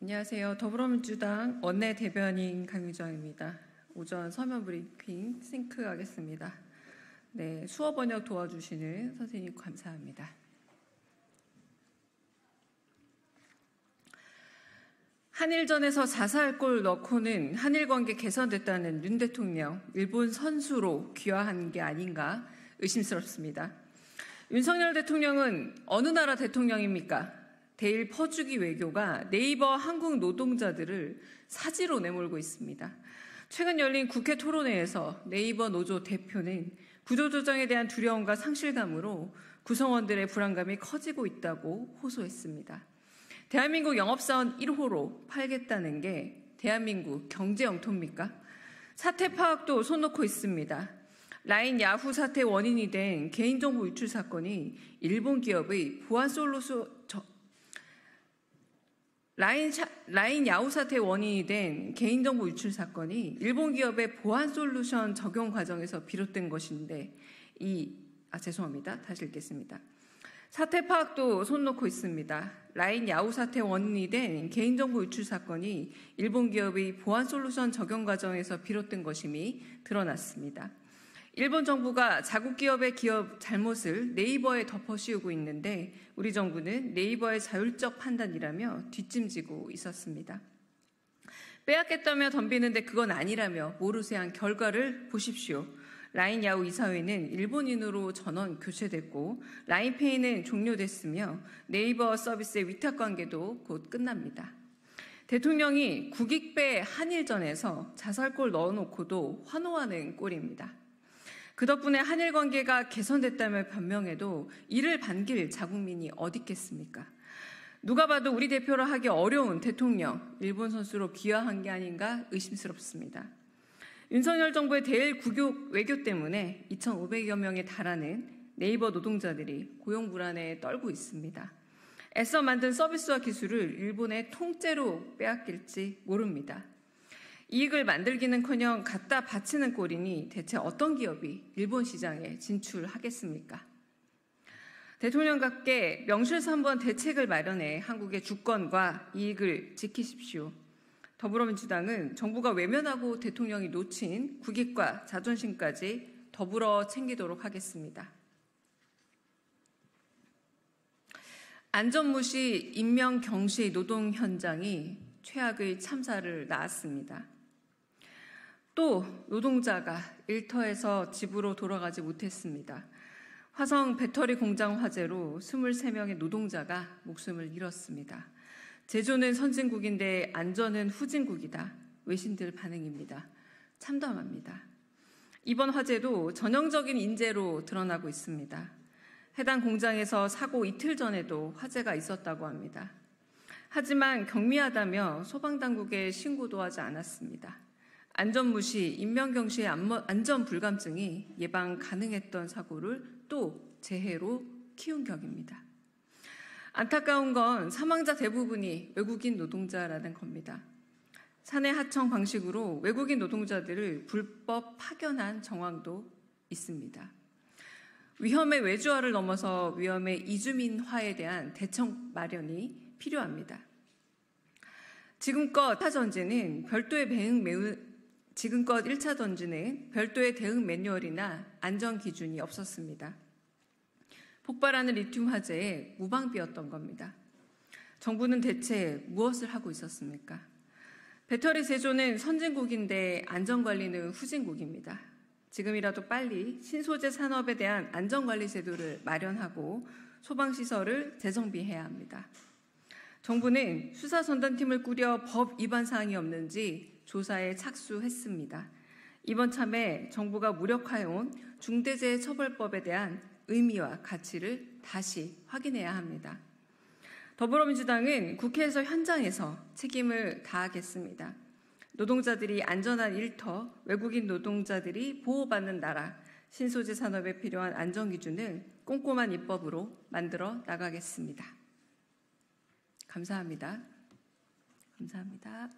안녕하세요. 더불어민주당 원내대변인 강유정입니다. 오전 서면 브리핑 싱크하겠습니다. 네, 수어 번역 도와주시는 선생님 감사합니다. 한일전에서 자살골 넣고는 한일관계 개선됐다는 윤 대통령, 일본 선수로 귀화한 게 아닌가 의심스럽습니다. 윤석열 대통령은 어느 나라 대통령입니까? 대일 퍼주기 외교가 네이버 한국 노동자들을 사지로 내몰고 있습니다. 최근 열린 국회 토론회에서 네이버 노조 대표는 구조조정에 대한 두려움과 상실감으로 구성원들의 불안감이 커지고 있다고 호소했습니다. 대한민국 영업사원 1호로 팔겠다는 게 대한민국 경제 영토입니까? 사태 파악도 손 놓고 있습니다. 라인 야후 사태 원인이 된 개인정보 유출 사건이 일본 기업의 보안 솔루션 라인 야후 사태 원인이 된 개인정보 유출 사건이 일본 기업의 보안 솔루션 적용 과정에서 비롯된 것인데 죄송합니다. 다시 읽겠습니다. 사태 파악도 손 놓고 있습니다. 라인 야후 사태 원인이 된 개인정보 유출 사건이 일본 기업의 보안 솔루션 적용 과정에서 비롯된 것임이 드러났습니다. 일본 정부가 자국 기업의 기업 잘못을 네이버에 덮어씌우고 있는데 우리 정부는 네이버의 자율적 판단이라며 뒷짐지고 있었습니다. 빼앗겠다며 덤비는데 그건 아니라며 모르쇠한 결과를 보십시오. 라인 야후 이사회는 일본인으로 전원 교체됐고 라인페이는 종료됐으며 네이버 서비스의 위탁관계도 곧 끝납니다. 대통령이 국익배 한일전에서 자살골 넣어놓고도 환호하는 꼴입니다. 그 덕분에 한일 관계가 개선됐다며 변명해도 이를 반길 자국민이 어디 있겠습니까? 누가 봐도 우리 대표로 하기 어려운 대통령, 일본 선수로 귀화한 게 아닌가 의심스럽습니다. 윤석열 정부의 대일 국교 외교 때문에 2,500여 명에 달하는 네이버 노동자들이 고용 불안에 떨고 있습니다. 애써 만든 서비스와 기술을 일본의 통째로 빼앗길지 모릅니다. 이익을 만들기는커녕 갖다 바치는 꼴이니 대체 어떤 기업이 일본 시장에 진출하겠습니까? 대통령답게 명실상부한 대책을 마련해 한국의 주권과 이익을 지키십시오. 더불어민주당은 정부가 외면하고 대통령이 놓친 국익과 자존심까지 더불어 챙기도록 하겠습니다. 안전무시 인명경시 노동 현장이 최악의 참사를 낳았습니다. 또 노동자가 일터에서 집으로 돌아가지 못했습니다. 화성 배터리 공장 화재로 23명의 노동자가 목숨을 잃었습니다. 제조는 선진국인데 안전은 후진국이다. 외신들 반응입니다. 참담합니다. 이번 화재도 전형적인 인재로 드러나고 있습니다. 해당 공장에서 사고 이틀 전에도 화재가 있었다고 합니다. 하지만 경미하다며 소방당국에 신고도 하지 않았습니다. 안전무시, 인명경시의 안전불감증이 예방 가능했던 사고를 또 재해로 키운 격입니다. 안타까운 건 사망자 대부분이 외국인 노동자라는 겁니다. 사내 하청 방식으로 외국인 노동자들을 불법 파견한 정황도 있습니다. 위험의 외주화를 넘어서 위험의 이주민화에 대한 대책 마련이 필요합니다. 지금껏 1차 전지는 별도의 대응 매뉴얼이나 안전 기준이 없었습니다. 폭발하는 리튬 화재에 무방비였던 겁니다. 정부는 대체 무엇을 하고 있었습니까? 배터리 제조는 선진국인데 안전관리는 후진국입니다. 지금이라도 빨리 신소재 산업에 대한 안전관리 제도를 마련하고 소방시설을 재정비해야 합니다. 정부는 수사전담팀을 꾸려 법 위반 사항이 없는지 조사에 착수했습니다. 이번 참에 정부가 무력화해온 중대재해처벌법에 대한 의미와 가치를 다시 확인해야 합니다. 더불어민주당은 국회에서 현장에서 책임을 다하겠습니다. 노동자들이 안전한 일터, 외국인 노동자들이 보호받는 나라, 신소재 산업에 필요한 안전기준을 꼼꼼한 입법으로 만들어 나가겠습니다. 감사합니다. 감사합니다.